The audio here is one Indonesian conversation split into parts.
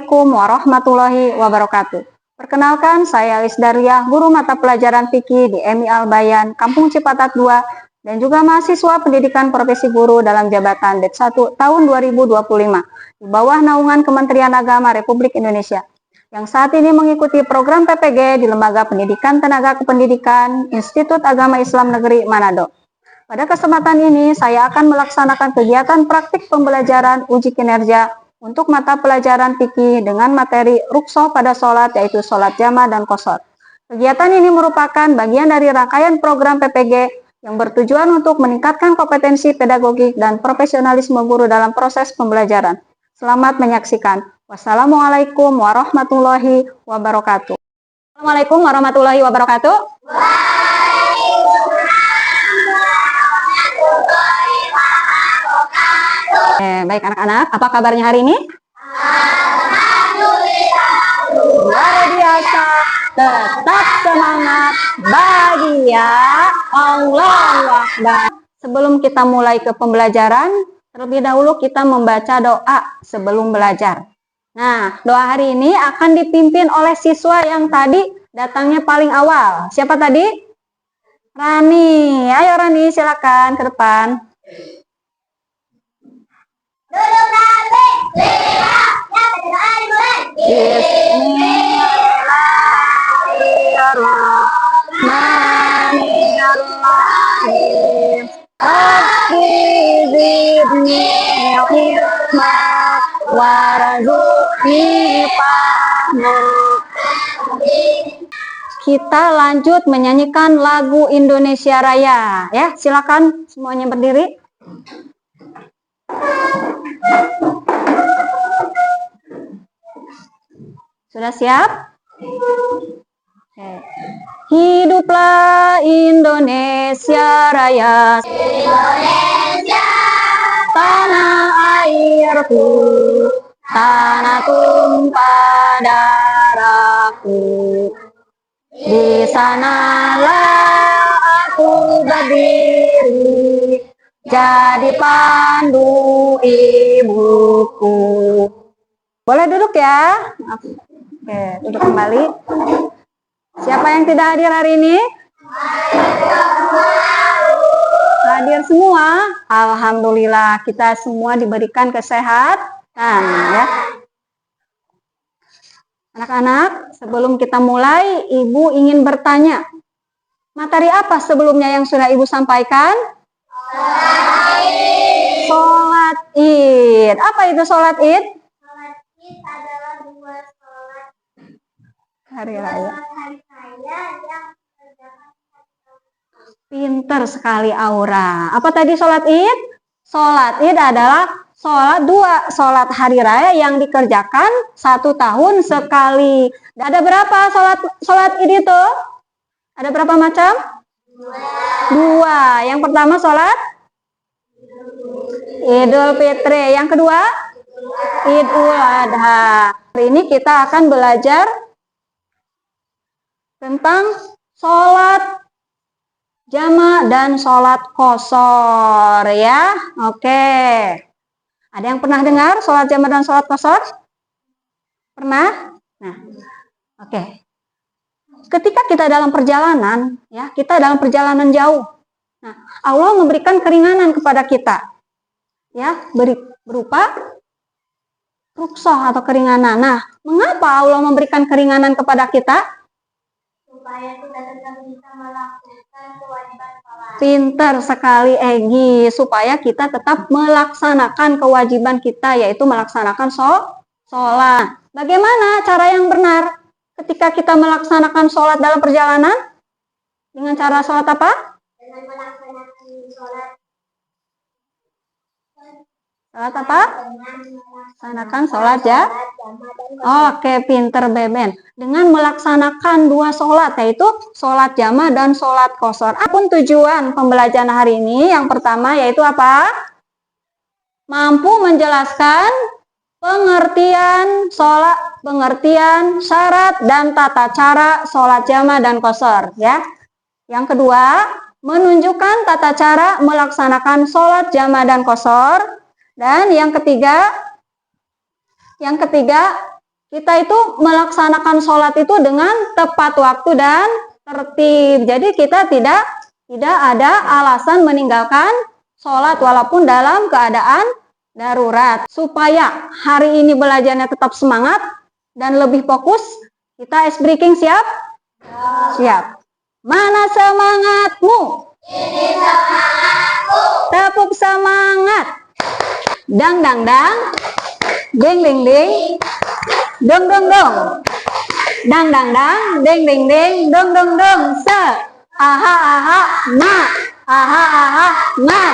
Assalamualaikum warahmatullahi wabarakatuh. Perkenalkan, saya Alis Daria, guru mata pelajaran fikih di MI Al-Bayan, Kampung Cipatat 2, dan juga mahasiswa pendidikan profesi guru dalam jabatan Det 1 tahun 2025 di bawah naungan Kementerian Agama Republik Indonesia, yang saat ini mengikuti program PPG di Lembaga Pendidikan Tenaga Kependidikan Institut Agama Islam Negeri Manado. Pada kesempatan ini, saya akan melaksanakan kegiatan praktik pembelajaran uji kinerja untuk mata pelajaran fikih dengan materi rukhsah pada sholat, yaitu sholat jama dan qashar. Kegiatan ini merupakan bagian dari rangkaian program PPG yang bertujuan untuk meningkatkan kompetensi pedagogik dan profesionalisme guru dalam proses pembelajaran. Selamat menyaksikan. Wassalamualaikum warahmatullahi wabarakatuh. Assalamualaikum warahmatullahi wabarakatuh. Baik anak-anak, apa kabarnya hari ini? Luar biasa, tetap semangat, bahagia, Allahu Akbar. Sebelum kita mulai ke pembelajaran, terlebih dahulu kita membaca doa sebelum belajar. Nah, doa hari ini akan dipimpin oleh siswa yang tadi datangnya paling awal. Siapa tadi? Rani. Ayo Rani, silakan ke depan. Duduk rapi, lihat, yang berdoa dimulai. Bismillahirrahmanirrahim. Rabbi zidni ilma warzuqni fahma. Kita lanjut menyanyikan lagu Indonesia Raya. Ya, silakan semuanya berdiri. Sudah siap? Hiduplah Indonesia Raya, Indonesia, tanah airku, tanah tumpah darahku. Di sanalah aku berdiri, jadi pandu ibuku. Boleh duduk ya? Oke, duduk kembali. Siapa yang tidak hadir hari ini? Hadir semua. Alhamdulillah, kita semua diberikan kesehatan ya. Anak-anak, sebelum kita mulai, Ibu ingin bertanya. Materi apa sebelumnya yang sudah Ibu sampaikan? Sholat Id. Apa itu sholat Id? sholat Id adalah dua sholat Hari Raya. hari raya yang dikerjakan. Pinter sekali Aura. Apa tadi sholat Id? Sholat Id adalah dua sholat hari raya yang dikerjakan 1 tahun sekali. Ada berapa sholat Id itu? Ada berapa macam? Dua. Yang pertama sholat Idul Fitri. Yang kedua Idul Adha. Hari ini kita akan belajar tentang sholat jama dan sholat qashar ya. Oke. Ada yang pernah dengar sholat jama dan sholat qashar? Pernah? Nah, oke. Ketika kita dalam perjalanan, ya, kita dalam perjalanan jauh. Nah, Allah memberikan keringanan kepada kita. Ya, berupa rukhsah atau keringanan. Nah, mengapa Allah memberikan keringanan kepada kita? Supaya kita tetap bisa melakukan kewajiban sholat. Pintar sekali Egi, supaya kita tetap melaksanakan kewajiban kita, yaitu melaksanakan sholat. Bagaimana cara yang benar ketika kita melaksanakan sholat dalam perjalanan? Dengan cara sholat apa? Dengan melaksanakan sholat. Sholat apa? Dengan Melaksanakan sholat ya. jama dan Oke, pinter Beben. Dengan melaksanakan dua sholat, yaitu sholat jama dan sholat qashar. Apapun tujuan pembelajaran hari ini, yang pertama yaitu apa? Mampu menjelaskan pengertian sholat, pengertian syarat dan tata cara sholat jama dan qashar ya. Yang kedua, menunjukkan tata cara melaksanakan sholat jama dan qashar. Dan yang ketiga kita itu melaksanakan sholat itu dengan tepat waktu dan tertib. Jadi kita tidak ada alasan meninggalkan sholat walaupun dalam keadaan darurat. Supaya hari ini belajarnya tetap semangat dan lebih fokus, kita ice breaking siap? Siap. Mana semangatmu? Ini semangatku. Tepuk semangat. Dang dang dang. Ding ding ding. Dong dong dong. Dang dang dang. Ding ding ding. Dong dong dong. Se. Aha aha ma. Aha aha ma.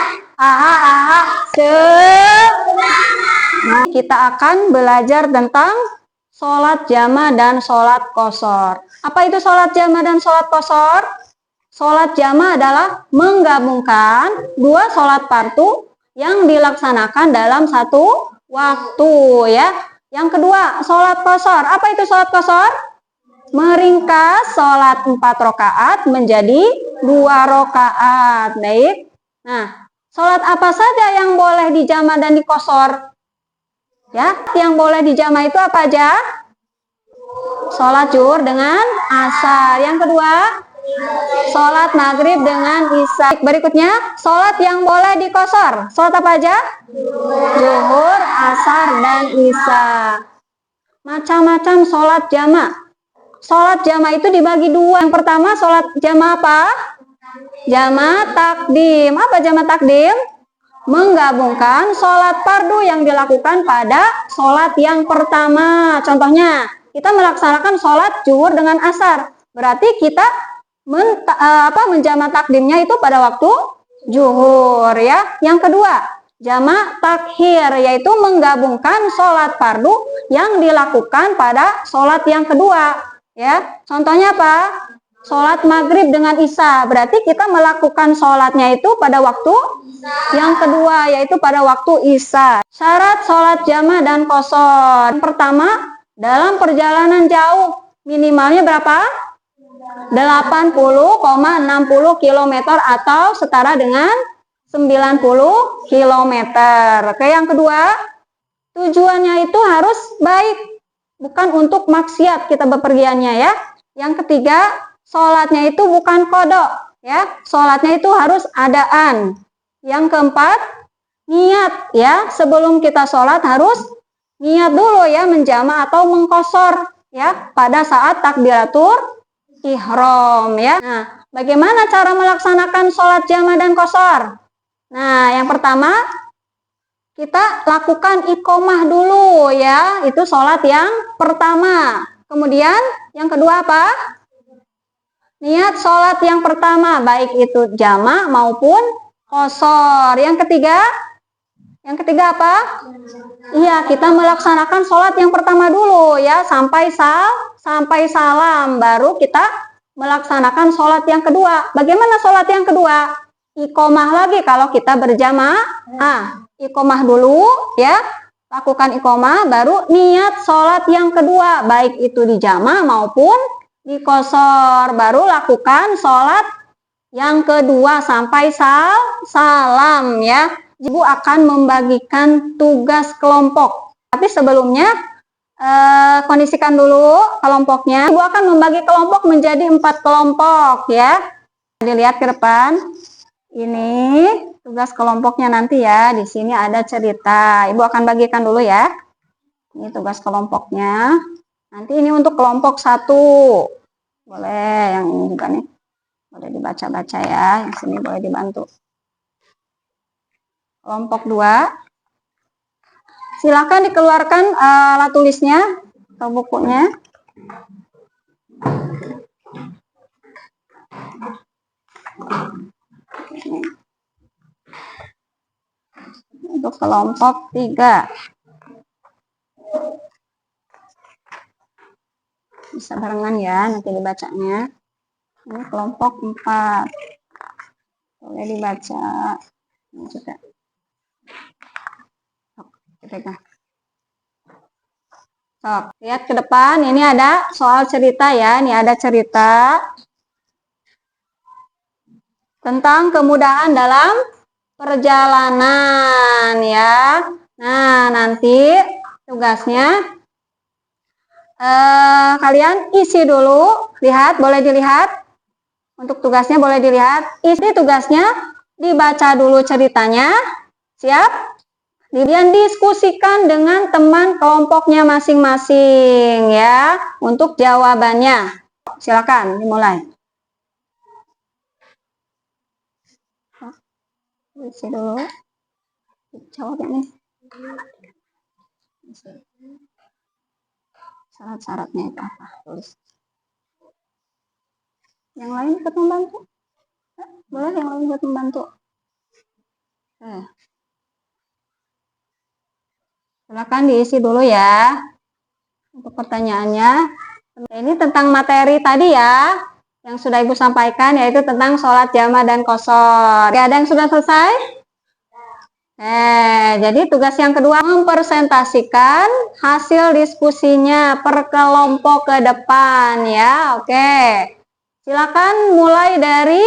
Aha aha se. Nah, kita akan belajar tentang sholat jama dan sholat qashar. Apa itu sholat jama dan sholat qashar? Sholat jama adalah menggabungkan dua sholat fardu yang dilaksanakan dalam satu waktu, ya. Yang kedua, sholat qashar. Apa itu sholat qashar? Meringkas sholat 4 rakaat menjadi 2 rakaat. Baik. Nah, sholat apa saja yang boleh dijama dan diqashar? Ya, yang boleh dijama itu apa aja? Sholat zuhur dengan asar. Yang kedua, sholat maghrib dengan isya. Berikutnya, sholat yang boleh diqashar. Sholat apa aja? Zuhur, asar, dan isya. Macam-macam sholat jama. Sholat jama itu dibagi dua. Yang pertama, sholat jama apa? Jama takdim. Apa jama takdim? Menggabungkan sholat fardu yang dilakukan pada sholat yang pertama. Contohnya, kita melaksanakan sholat zuhur dengan asar. Berarti kita menjama takdimnya itu pada waktu zuhur, ya. Yang kedua, jama takhir, yaitu menggabungkan sholat fardu yang dilakukan pada sholat yang kedua, ya. Contohnya apa? Sholat maghrib dengan isya. Berarti kita melakukan sholatnya itu pada waktu yang kedua, yaitu pada waktu isya. Syarat sholat jama dan qashar. Yang pertama, dalam perjalanan jauh, minimalnya berapa? 80,60 km atau setara dengan 90 km. Oke, yang kedua, tujuannya itu harus baik, bukan untuk maksiat kita bepergiannya, ya. Yang ketiga, sholatnya itu bukan qadha, ya. Sholatnya itu harus adaan. Yang keempat, niat, ya. Sebelum kita sholat harus niat dulu, ya, menjama atau mengqashar, ya, pada saat takbiratul ihram, ya. Nah, bagaimana cara melaksanakan sholat jama dan qashar? Nah, yang pertama, kita lakukan iqomah dulu, ya. Itu sholat yang pertama. Kemudian, yang kedua apa? Niat sholat yang pertama, baik itu jama maupun qashar. Yang ketiga apa? Iya, kita melaksanakan sholat yang pertama dulu, ya, sampai salam, baru kita melaksanakan sholat yang kedua. Bagaimana sholat yang kedua? Iqomah lagi kalau kita berjamaah. Iqomah dulu, ya, lakukan iqomah, baru niat sholat yang kedua, baik itu di jamaah maupun di qashar, baru lakukan sholat yang kedua sampai salam, ya. Ibu akan membagikan tugas kelompok. Tapi sebelumnya kondisikan dulu kelompoknya. Ibu akan membagi kelompok menjadi 4 kelompok, ya. Dilihat ke depan. Ini tugas kelompoknya nanti, ya. Di sini ada cerita. Ibu akan bagikan dulu, ya. Ini tugas kelompoknya. Nanti ini untuk kelompok 1. Boleh yang ini juga nih. Boleh dibaca-baca, ya. Yang sini boleh dibantu. Kelompok 2, silakan dikeluarkan alat tulisnya atau bukunya. Untuk kelompok 3, bisa barengan, ya, nanti dibacanya. Ini kelompok 4, boleh dibaca. Ini juga. Sok, lihat ke depan, ini ada soal cerita, ya. Ini ada cerita tentang kemudahan dalam perjalanan, ya. Nah, nanti tugasnya Kalian isi dulu, lihat, boleh dilihat. Untuk tugasnya boleh dilihat. Isi tugasnya, dibaca dulu ceritanya. Siap? Kemudian diskusikan dengan teman kelompoknya masing-masing ya untuk jawabannya. Silakan dimulai. Isi dulu. Jawabnya nih. Syarat-syaratnya itu apa? Tulis. Yang lain ikut membantu? Boleh yang lain ikut membantu? Silakan diisi dulu ya untuk pertanyaannya. Ini tentang materi tadi ya yang sudah Ibu sampaikan, yaitu tentang sholat jamaah dan qashar. Ada yang sudah selesai? Jadi tugas yang kedua, mempresentasikan hasil diskusinya per kelompok ke depan ya. Oke. Silakan mulai dari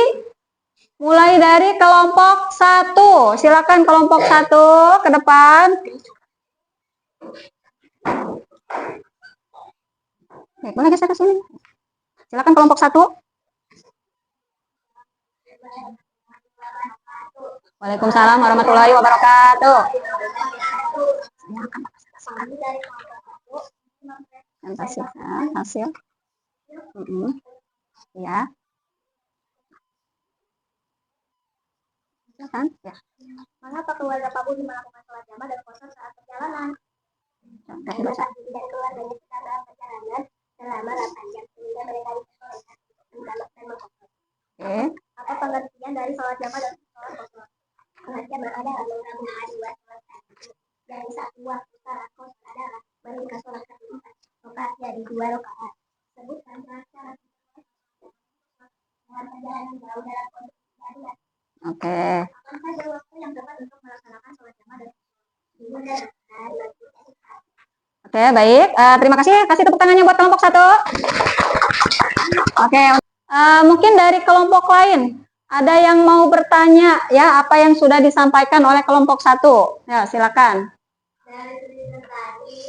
kelompok 1. Silakan kelompok 1 ke depan. Oke, boleh geser ke sini. Silakan kelompok 1. Waalaikumsalam warahmatullahi wabarakatuh. Hasil. Ya. Silakan. Ya. Mengapa keluarga Pak Budi melakukan sholat jamaah dan qashar saat perjalanan? Tidak keluar dari saat perjalanan selama 8 jam sehingga mereka diperbolehkan untuk dan mengqashar. Apa pengertian dari sholat jamaah dan sholat qashar? Pengertian adalah menggabungkan dua sholat dari satu waktu. Salat qashar adalah meringkas sholat satu rakaat jadi 2 rakaat. Sebutkan syarat dengan perjalanan jauh dalam kondisi darurat. Oke. Kapan saja waktu yang tepat untuk melaksanakan sholat jamaah dan qashar? Oke, baik. Terima kasih. Kasih tepuk tangannya buat kelompok 1. Oke. Mungkin dari kelompok lain ada yang mau bertanya ya apa yang sudah disampaikan oleh kelompok 1. Ya, silakan. Dari cerita tadi,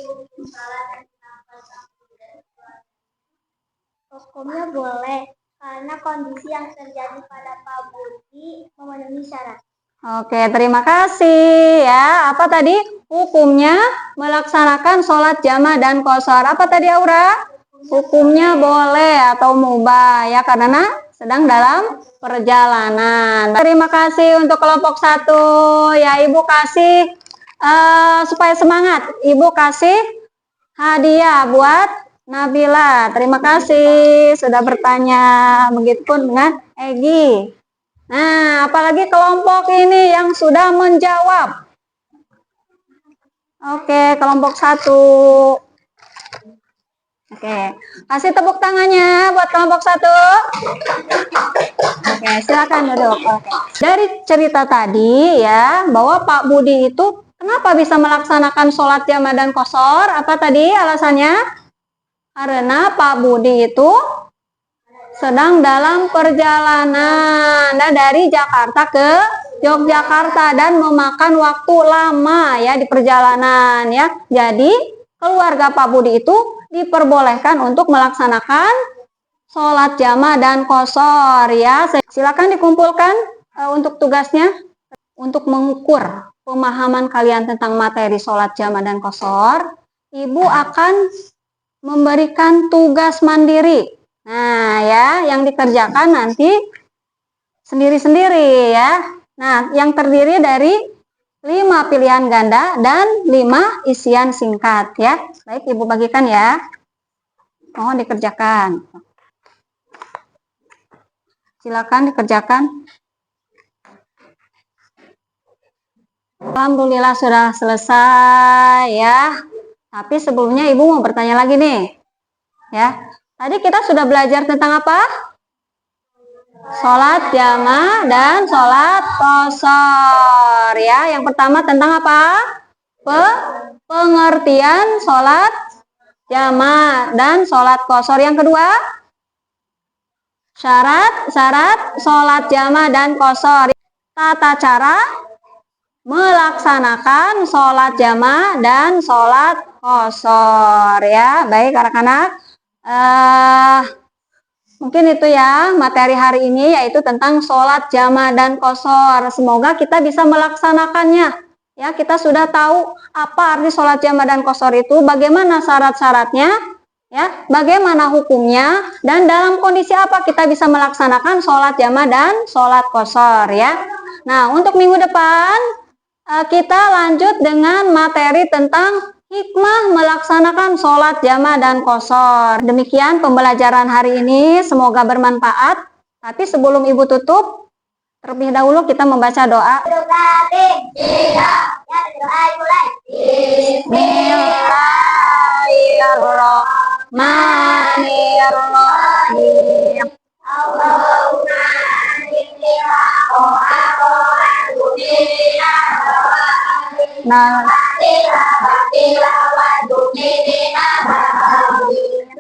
hukumnya boleh karena kondisi yang terjadi pada Pak Budi memenuhi syarat. Oke, terima kasih ya. Apa tadi? Hukumnya melaksanakan sholat jamaah dan qashar. Apa tadi Aura? Hukumnya boleh atau mubah ya karena sedang dalam perjalanan. Terima kasih untuk kelompok 1 ya. Ibu kasih supaya semangat. Ibu kasih hadiah buat Nabila. Terima kasih sudah bertanya. Begitupun dengan Egi. Nah, apalagi kelompok ini yang sudah menjawab. Oke, kelompok 1. Oke, kasih tepuk tangannya buat kelompok 1. Oke, silakan duduk. Oke. Dari cerita tadi ya, bahwa Pak Budi itu kenapa bisa melaksanakan sholat jamaah dan qashar? Apa tadi alasannya? Karena Pak Budi itu sedang dalam perjalanan dari Jakarta ke Yogyakarta dan memakan waktu lama ya di perjalanan ya. Jadi keluarga Pak Budi itu diperbolehkan untuk melaksanakan sholat jamaah dan qashar ya. Silakan dikumpulkan untuk tugasnya untuk mengukur pemahaman kalian tentang materi sholat jamaah dan qashar. Ibu akan memberikan tugas mandiri. Nah ya, yang dikerjakan nanti sendiri-sendiri ya. Nah, yang terdiri dari 5 pilihan ganda dan 5 isian singkat ya. Baik, Ibu bagikan ya. Mohon dikerjakan. Silakan dikerjakan. Alhamdulillah sudah selesai ya. Tapi sebelumnya Ibu mau bertanya lagi nih. Ya. Tadi kita sudah belajar tentang apa? Sholat jamaah dan sholat qashar ya. Yang pertama tentang apa? Pengertian sholat jamaah dan sholat qashar. Yang kedua, syarat sholat jamaah dan qashar. Tata cara melaksanakan sholat jamaah dan sholat qashar ya. Baik anak-anak, mungkin itu ya materi hari ini, yaitu tentang sholat jamaah dan qashar. Semoga kita bisa melaksanakannya. Ya, kita sudah tahu apa arti sholat jamaah dan qashar itu, bagaimana syarat-syaratnya, ya, bagaimana hukumnya, dan dalam kondisi apa kita bisa melaksanakan sholat jamaah dan sholat qashar ya. Nah, untuk minggu depan kita lanjut dengan materi tentang hikmah melaksanakan sholat jamaah dan qashar. Demikian pembelajaran hari ini, semoga bermanfaat. Tapi sebelum Ibu tutup, terlebih dahulu kita membaca doa. Bismillahirrahmanirrahim.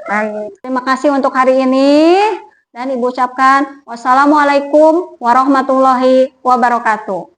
Baik, terima kasih untuk hari ini. Dan Ibu ucapkan wassalamualaikum warahmatullahi wabarakatuh.